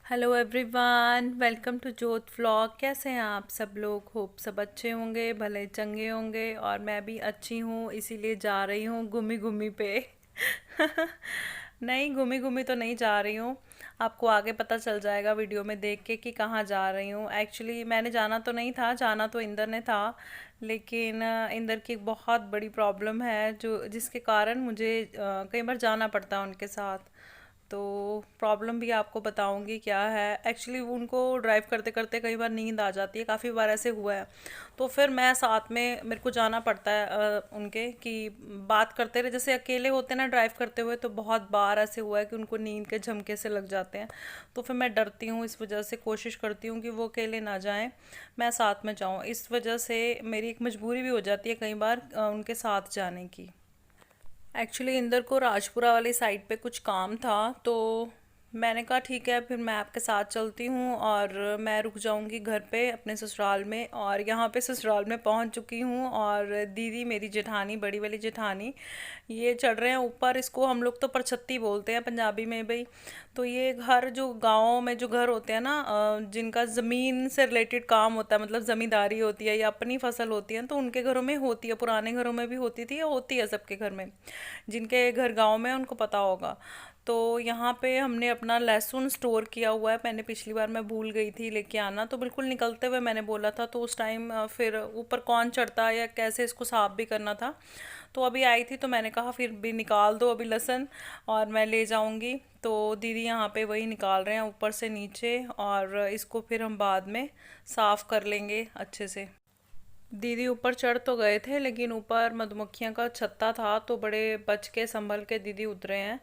Hello everyone, welcome to जोत vlog. कैसे हैं आप सब लोग? होप सब अच्छे होंगे, भले चंगे होंगे। और मैं भी अच्छी हूँ, इसीलिए जा रही हूँ घूमी घूमी पे। नहीं, घूमी घूमी तो नहीं जा रही हूँ। आपको आगे पता चल जाएगा वीडियो में देख के कि कहाँ जा रही हूँ। एक्चुअली मैंने जाना तो नहीं था, जाना तो इंदर ने था। लेकिन इंदर की एक बहुत बड़ी प्रॉब्लम है जो जिसके कारण मुझे कई बार जाना पड़ता है उनके साथ। तो प्रॉब्लम भी आपको बताऊंगी क्या है। एक्चुअली उनको ड्राइव करते करते कई बार नींद आ जाती है, काफ़ी बार ऐसे हुआ है। तो फिर मैं साथ में मेरे को जाना पड़ता है उनके कि बात करते रहे। जैसे अकेले होते हैं ना ड्राइव करते हुए, तो बहुत बार ऐसे हुआ है कि उनको नींद के झमके से लग जाते हैं। तो फिर मैं डरती हूँ, इस वजह से कोशिश करती हूँ कि वो अकेले ना जाएं, मैं साथ में जाऊँ। इस वजह से मेरी एक मजबूरी भी हो जाती है कई बार उनके साथ जाने की। एक्चुअली इंदर को राजपुरा वाली साइड पे कुछ काम था, तो मैंने कहा ठीक है, फिर मैं आपके साथ चलती हूँ और मैं रुक जाऊँगी घर पे अपने ससुराल में। और यहाँ पे ससुराल में पहुँच चुकी हूँ और दीदी मेरी जेठानी, बड़ी वाली जेठानी, ये चढ़ रहे हैं ऊपर। इसको हम लोग तो परछत्ती बोलते हैं पंजाबी में भाई। तो ये घर, जो गाँव में जो घर होते हैं ना, जिनका ज़मीन से रिलेटेड काम होता है, मतलब ज़मींदारी होती है या अपनी फसल होती है, तो उनके घरों में होती है। पुराने घरों में भी होती थी या होती है सबके घर में। जिनके घर गांव में है उनको पता होगा। तो यहाँ पे हमने अपना लहसुन स्टोर किया हुआ है। मैंने पिछली बार मैं भूल गई थी लेके आना, तो बिल्कुल निकलते हुए मैंने बोला था, तो उस टाइम फिर ऊपर कौन चढ़ता है या कैसे इसको साफ भी करना था। तो अभी आई थी तो मैंने कहा फिर भी निकाल दो अभी लहसुन, और मैं ले जाऊंगी। तो दीदी यहाँ पे वही निकाल रहे हैं ऊपर से नीचे, और इसको फिर हम बाद में साफ कर लेंगे अच्छे से। दीदी ऊपर चढ़ तो गए थे, लेकिन ऊपर मधुमक्खियां का छत्ता था, तो बड़े बच के संभल के दीदी उतरे हैं।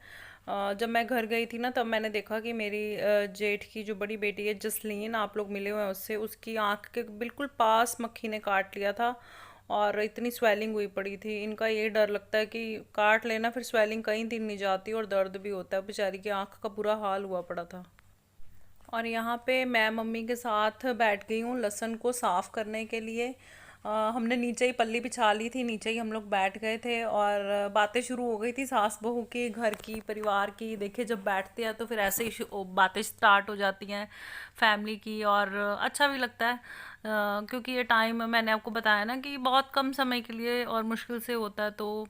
जब मैं घर गई थी ना, तब मैंने देखा कि मेरी जेठ की जो बड़ी बेटी है जसलीन, आप लोग मिले हुए हैं उससे, उसकी आंख के बिल्कुल पास मक्खी ने काट लिया था। और इतनी स्वेलिंग हुई पड़ी थी। इनका ये डर लगता है कि काट लेना फिर स्वेलिंग कहीं दिन नहीं जाती और दर्द भी होता है। बेचारी की आंख का बुरा हाल हुआ पड़ा था। और यहाँ पे मैं मम्मी के साथ बैठ गई हूँ लहसुन को साफ़ करने के लिए। हमने नीचे ही पल्ली बिछा ली थी, नीचे ही हम लोग बैठ गए थे और बातें शुरू हो गई थी सास बहू की, घर की, परिवार की। देखिए जब बैठते हैं तो फिर ऐसे ही बातें स्टार्ट हो जाती हैं फैमिली की, और अच्छा भी लगता है। क्योंकि ये टाइम मैंने आपको बताया ना कि बहुत कम समय के लिए और मुश्किल से होता है। तो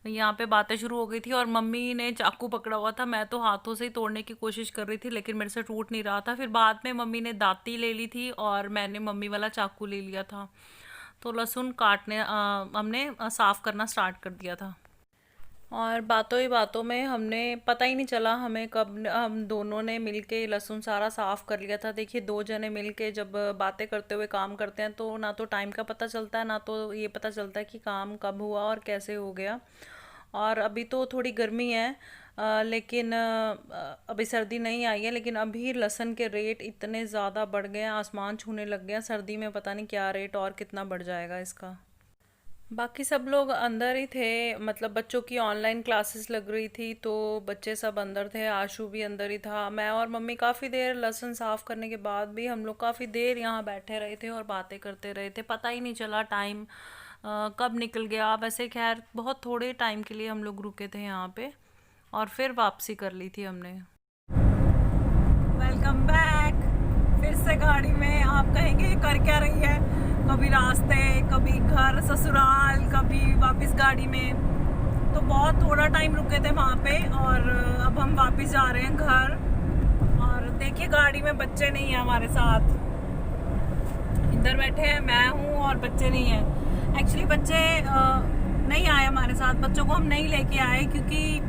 यहाँ पे बातें शुरू हो गई थी और मम्मी ने चाकू पकड़ा हुआ था। मैं तो हाथों से ही तोड़ने की कोशिश कर रही थी, लेकिन मेरे से टूट नहीं रहा था। फिर बाद में मम्मी ने दाती ले ली थी और मैंने मम्मी वाला चाकू ले लिया था। तो लहसुन काटने हमने साफ करना स्टार्ट कर दिया था। और बातों ही बातों में हमने, पता ही नहीं चला हमें कब हम दोनों ने मिलके लहसुन सारा साफ कर लिया था। देखिए दो जने मिलके जब बातें करते हुए काम करते हैं, तो ना तो टाइम का पता चलता है, ना तो ये पता चलता है कि काम कब हुआ और कैसे हो गया। और अभी तो थोड़ी गर्मी है, लेकिन अभी सर्दी नहीं आई है। लेकिन अभी लहसुन के रेट इतने ज़्यादा बढ़ गए हैं, आसमान छूने लग गया। सर्दी में पता नहीं क्या रेट और कितना बढ़ जाएगा इसका। बाकी सब लोग अंदर ही थे, मतलब बच्चों की ऑनलाइन क्लासेस लग रही थी, तो बच्चे सब अंदर थे। आशु भी अंदर ही था। मैं और मम्मी काफ़ी देर लहसुन साफ करने के बाद भी हम लोग काफ़ी देर यहाँ बैठे रहे थे और बातें करते रहे थे। पता ही नहीं चला टाइम कब निकल गया। वैसे खैर बहुत थोड़े टाइम के लिए हम लोग रुके थे यहाँ पे, और फिर वापसी कर ली थी हमने। Welcome back. फिर से गाड़ी में। आप कहेंगे कर क्या रही है, कभी रास्ते, कभी घर ससुराल, कभी वापस गाड़ी में। तो बहुत थोड़ा टाइम रुके थे वहाँ पे, और अब हम वापस जा रहे हैं घर। और देखिए गाड़ी में बच्चे नहीं हैं हमारे साथ, इधर बैठे हैं, मैं हूँ और बच्चे नहीं हैं। एक्चुअली बच्चे नहीं आए हमारे साथ, बच्चों को हम नहीं लेके आए क्योंकि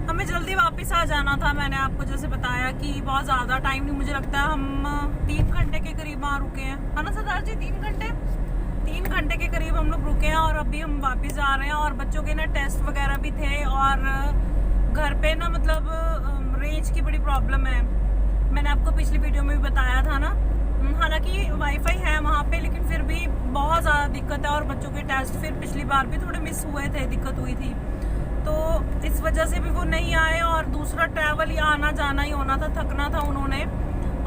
हमें जल्दी वापस आ जाना था। मैंने आपको जैसे बताया कि बहुत ज़्यादा टाइम नहीं, मुझे लगता है हम 3 घंटे के करीब वहाँ रुके हैं, है ना सरदार जी? 3 घंटे, 3 घंटे के करीब हम लोग रुके हैं और अभी हम वापस आ रहे हैं। और बच्चों के ना टेस्ट वगैरह भी थे, और घर पे ना मतलब रेंज की बड़ी प्रॉब्लम है। मैंने आपको पिछली वीडियो में भी बताया था ना। हालांकि वाईफाई है वहाँ पे, लेकिन फिर भी बहुत ज़्यादा दिक्कत है। और बच्चों के टेस्ट फिर पिछली बार भी थोड़े मिस हुए थे, दिक्कत हुई थी, तो इस वजह से भी वो नहीं आए। और दूसरा ट्रैवल या आना जाना ही होना था, थकना था उन्होंने।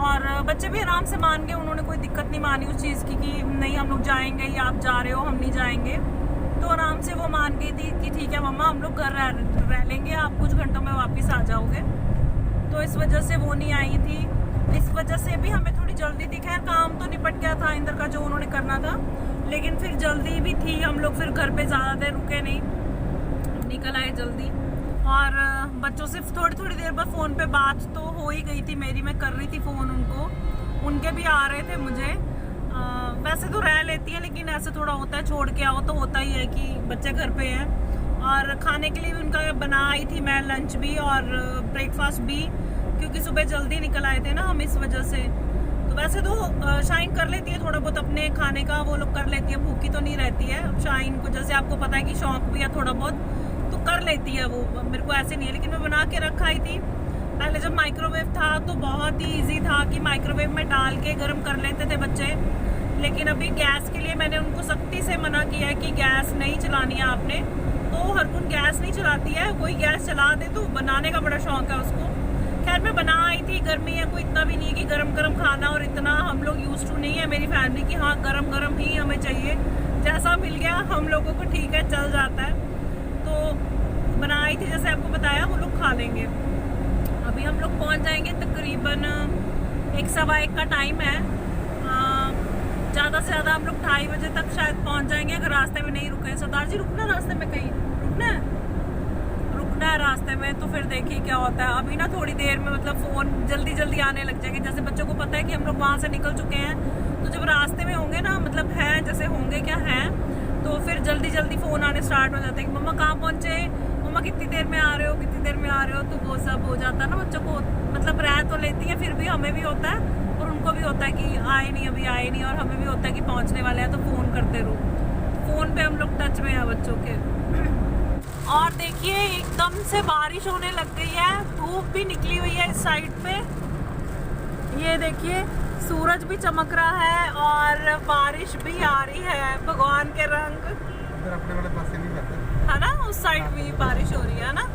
और बच्चे भी आराम से मान गए, उन्होंने कोई दिक्कत नहीं मानी उस चीज़ की कि नहीं हम लोग जाएंगे या आप जा रहे हो हम नहीं जाएंगे। तो आराम से वो मान गई थी कि ठीक है मम्मा हम लोग घर रह लेंगे, आप कुछ घंटों में वापस आ जाओगे। तो इस वजह से वो नहीं आई थी। इस वजह से भी हमें थोड़ी जल्दी थी। खैर काम तो निपट गया था इंदर का जो उन्होंने करना था, लेकिन फिर जल्दी भी थी। हम लोग फिर घर पे ज़्यादा देर रुके नहीं, निकल आए जल्दी। और बच्चों से थोड़ी थोड़ी देर बाद फ़ोन पे बात तो हो ही गई थी मेरी, मैं कर रही थी फ़ोन उनको, उनके भी आ रहे थे मुझे। वैसे तो रह लेती है, लेकिन ऐसे थोड़ा होता है, छोड़ के आओ तो होता ही है कि बच्चे घर पे हैं। और खाने के लिए भी उनका बना आई थी मैं, लंच भी और ब्रेकफास्ट भी, क्योंकि सुबह जल्दी निकल आए थे ना हम, इस वजह से। तो वैसे तो शाइन कर लेती है थोड़ा बहुत अपने खाने का, वो लोग कर लेती है, भूखी तो नहीं रहती है। अब शाइन को जैसे आपको पता है कि शौक भी है थोड़ा बहुत, तो कर लेती है वो, मेरे को ऐसे नहीं है। लेकिन मैं बना के रखा ही थी। पहले जब माइक्रोवेव था तो बहुत ही ईजी था कि माइक्रोवेव में डाल के गर्म कर लेते थे बच्चे, लेकिन अभी गैस के लिए मैंने उनको सख्ती से मना किया है कि गैस नहीं चलानी है आपने। तो हर कोई गैस नहीं चलाती है, कोई गैस चला दे तो बनाने का बड़ा शौक है उसको। खैर मैं बना आई थी, गर्मी है, कोई इतना भी नहीं है कि गरम गरम खाना, और इतना हम लोग यूज टू नहीं है मेरी फैमिली की, हाँ गरम गरम ही हमें चाहिए, जैसा मिल गया हम लोगों को ठीक है, चल जाता है। तो बना आई थी जैसे आपको बताया, वो लोग खा लेंगे। अभी हम लोग पहुंच जाएंगे तकरीबन 1-1:15 का टाइम है। ज़्यादा से ज़्यादा हम लोग 2:30 बजे तक शायद पहुंच जाएंगे, अगर रास्ते में नहीं रुके। सरदार जी रुकना रास्ते में, कहीं रुकना है रास्ते में, तो फिर देखिए क्या होता है। अभी ना थोड़ी देर में मतलब फ़ोन जल्दी जल्दी आने लग जाएंगे, जैसे बच्चों को पता है कि हम लोग वहाँ से निकल चुके हैं, तो जब रास्ते में होंगे ना, मतलब है जैसे होंगे क्या है, तो फिर जल्दी जल्दी फ़ोन आने स्टार्ट हो जाते हैं कि मम्मा कहाँ पहुँचे, मम्मा कितनी देर में आ रहे हो, कितनी देर में आ रहे हो। तो वो सब हो जाता है ना बच्चों को, मतलब रह तो लेती है, फिर भी हमें भी होता है और उनको भी होता है कि आए नहीं, अभी आए नहीं, और हमें भी होता है कि पहुंचने वाले हैं, तो फ़ोन करते रहो। फ़ोन पे हम लोग टच में हैं बच्चों के। और देखिए एकदम से बारिश होने लग गई है, धूप भी निकली हुई है इस साइड पे, ये देखिए सूरज भी चमक रहा है और बारिश भी आ रही है, भगवान के रंग अपने वाले पास से नहीं जाते है ना, उस साइड भी बारिश हो रही है ना।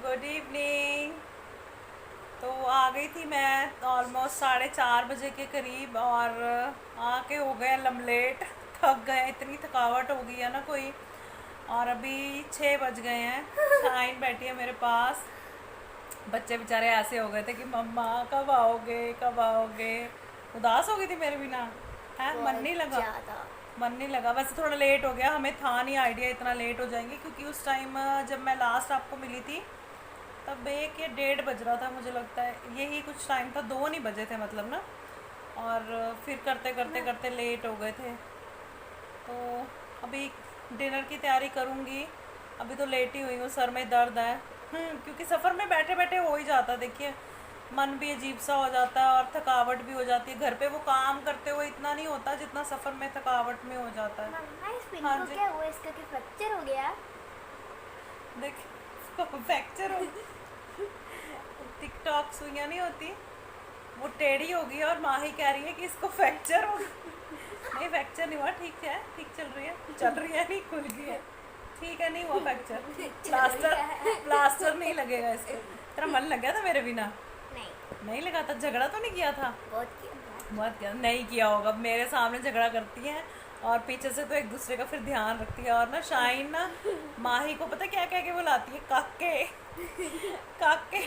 Good evening. तो आ गई थी मैं ऑलमोस्ट 4:30 बजे के करीब, और आके हो गए लमलेट, थक गए, इतनी थकावट हो गई है ना कोई। और अभी 6 बज गए हैं, शाइन बैठी है मेरे पास। बच्चे बेचारे ऐसे हो गए थे कि मम्मा कब आओगे कब आओगे, उदास हो गई थी मेरे बिना, है मन नहीं लगा, मन नहीं लगा। वैसे थोड़ा लेट हो गया, हमें था नहीं आइडिया इतना लेट हो जाएंगे, क्योंकि उस टाइम जब मैं लास्ट आपको मिली थी तब 1 या 1:30 बज रहा था, मुझे लगता है यही कुछ टाइम था, 2 नहीं बजे थे मतलब ना। और फिर करते करते करते लेट हो गए थे। तो अभी डिनर की तैयारी करूँगी, अभी तो लेट ही हुई हूँ, सर में दर्द है। क्योंकि सफ़र में बैठे बैठे हो ही जाता, देखिए मन भी अजीब सा हो जाता है और थकावट भी हो जाती है। घर पे वो काम करते हुए इतना नहीं होता जितना सफ़र में थकावट में हो जाता है। हाँ जी, क्या हुआ, इसका कि फ्रैक्चर हो गया? देख फ्रैक्चर हो टिकटॉक सुइयाँ नहीं होती, वो टेढ़ी होगी और माही कह रही है कि इसको फ्रैक्चर हो। नहीं फ्रैक्चर नहीं हुआ, ठीक है, ठीक चल रही है, नहीं खुल गई है, ठीक है, नहीं हुआ फ्रैक्चर। प्लास्टर नहीं लगेगा इसको। तेरा मन लग गया था मेरे बिना? नहीं लगा था। झगड़ा तो नहीं किया था? बहुत किया। नहीं किया होगा, मेरे सामने झगड़ा करती हैं और पीछे से तो एक दूसरे का फिर ध्यान रखती है। और ना शाइन ना माही को पता क्या कह के बुलाती है, काके काके।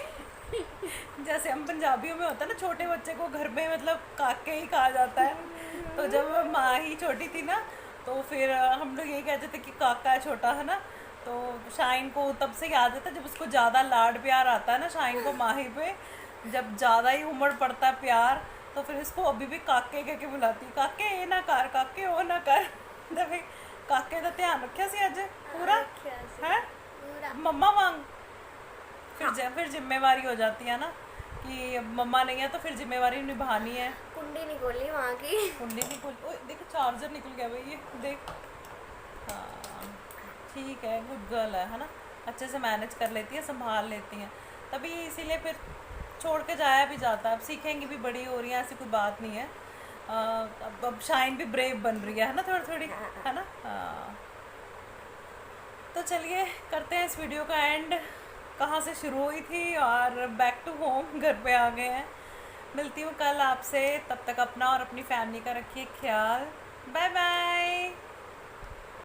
जैसे हम पंजाबियों में होता है ना, छोटे बच्चे को घर में मतलब काके ही कहा जाता है। तो जब माही छोटी थी ना, तो फिर हम लोग यही कहते थे कि काका है छोटा, है ना। तो शाइन को तब से याद आता है, जब उसको ज़्यादा लाड प्यार आता है ना शाइन को माही पे, जब ज़्यादा ही उमड़ पड़ता है प्यार, तो फिर इसको अभी भी काके कह के बुलाती, काके ये ना कर, काके वो ना कर। तो काके का ध्यान रखिया सी अज पूरा है मम्मा वांग। फिर जिम्मेवारी हो जाती है ना कि मम्मा नहीं है, तो फिर जिम्मेवारी निभानी है। कुंडी नहीं खोली वहाँ की, कुंडी नहीं खोली। ओए देखो चार्जर निकल गया भाई, ये देख। हाँ ठीक है, गुड गर्ल है ना, अच्छे से मैनेज कर लेती है, संभाल लेती हैं, तभी इसीलिए फिर छोड़ के जाया भी जाता है। अब सीखेंगी भी, बड़ी हो रही है, ऐसी कोई बात नहीं है। अब शाइन भी ब्रेव बन रही है ना, थोड़ी थोड़ी, है ना। हाँ तो चलिए करते हैं इस वीडियो का एंड, कहाँ से शुरू हुई थी और बैक टू होम, घर पे आ गए हैं। मिलती हूँ कल आपसे, तब तक अपना और अपनी फैमिली का रखिए ख्याल। Bye bye.